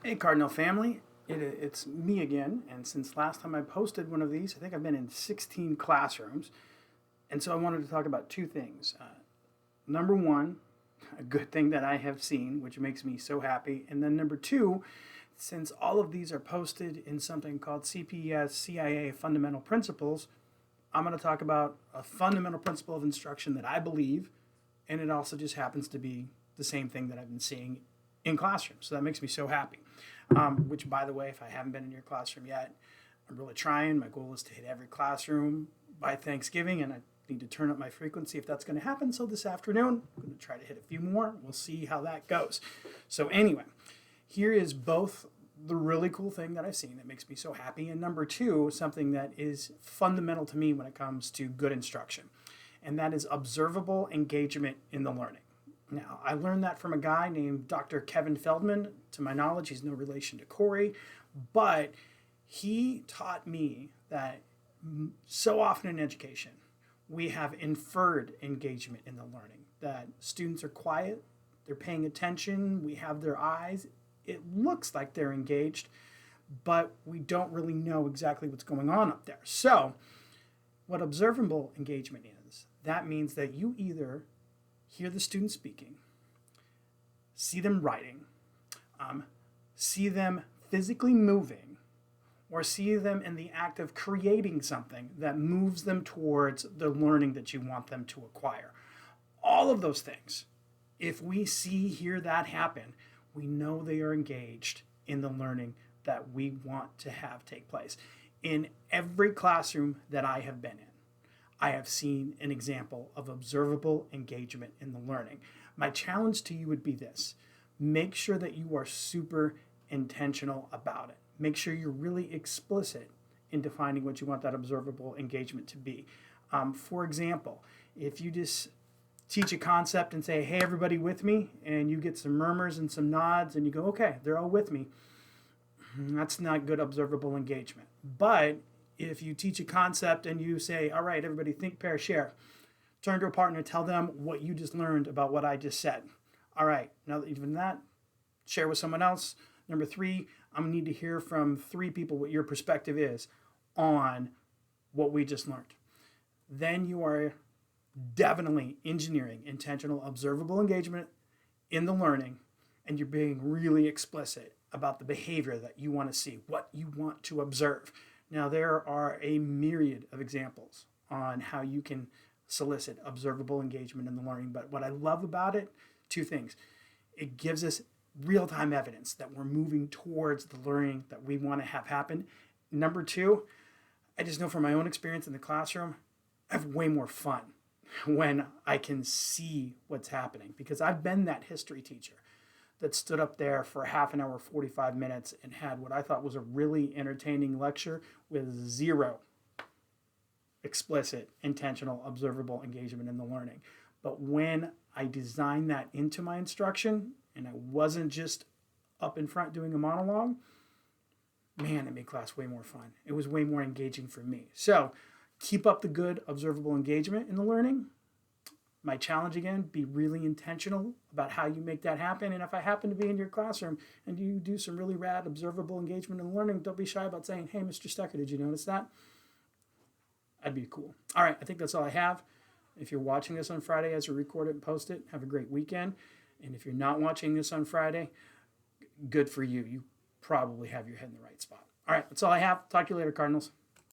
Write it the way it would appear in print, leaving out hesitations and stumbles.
Hey, Cardinal family. It's me again, and since last time I posted one of these, I think I've been in 16 classrooms, and so I wanted to talk about two things. Number one, a good thing that I have seen, which makes me so happy, and then number two, since all of these are posted in something called CPES CIA Fundamental Principles, I'm going to talk about a fundamental principle of instruction that I believe, and it also just happens to be the same thing that I've been seeing in classrooms. So that makes me so happy. Which, by the way, if I haven't been in your classroom yet, I'm really trying. My goal is to hit every classroom by Thanksgiving, and I need to turn up my frequency if that's going to happen. So this afternoon, I'm going to try to hit a few more. We'll see how that goes. So, anyway, here is both the really cool thing that I've seen that makes me so happy, and number two, something that is fundamental to me when it comes to good instruction, and that is observable engagement in the learning. Now, I learned that from a guy named Dr. Kevin Feldman. To my knowledge, he's no relation to Corey, but he taught me that so often in education, we have inferred engagement in the learning, that students are quiet, they're paying attention, we have their eyes, it looks like they're engaged, but we don't really know exactly what's going on up there. So, what observable engagement is, that means that you either hear the student speaking, see them writing, see them physically moving, or see them in the act of creating something that moves them towards the learning that you want them to acquire. All of those things, if we hear that happen, we know they are engaged in the learning that we want to have take place. In every classroom that I have been in, I have seen an example of observable engagement in the learning. My challenge to you would be this: make sure that you are super intentional about it. Make sure you're really explicit in defining what you want that observable engagement to be. For example, if you just teach a concept and say, hey, everybody with me, and you get some murmurs and some nods, and you go, okay, they're all with me, that's not good observable engagement. But if you teach a concept and you say, all right, everybody think, pair, share, turn to a partner, tell them what you just learned about what I just said. All right, now that you've done that, share with someone else. Number three, I'm gonna need to hear from three people what your perspective is on what we just learned. Then you are definitely engineering intentional observable engagement in the learning, and you're being really explicit about the behavior that you want to see, what you want to observe. Now, there are a myriad of examples on how you can solicit observable engagement in the learning, but what I love about it, two things. It gives us real-time evidence that we're moving towards the learning that we want to have happen. Number two, I just know from my own experience in the classroom, I have way more fun when I can see what's happening, because I've been that history teacher that stood up there for half an hour, 45 minutes, and had what I thought was a really entertaining lecture with zero explicit, intentional, observable engagement in the learning. But when I designed that into my instruction, and I wasn't just up in front doing a monologue, man, it made class way more fun. It was way more engaging for me. So keep up the good observable engagement in the learning. My challenge again, be really intentional about how you make that happen. And if I happen to be in your classroom and you do some really rad observable engagement in the learning, don't be shy about saying, hey, Mr. Stecker, did you notice that? That'd be cool. All right, I think that's all I have. If you're watching this on Friday as we record it and post it, have a great weekend. And if you're not watching this on Friday, good for you. You probably have your head in the right spot. All right, that's all I have. Talk to you later, Cardinals.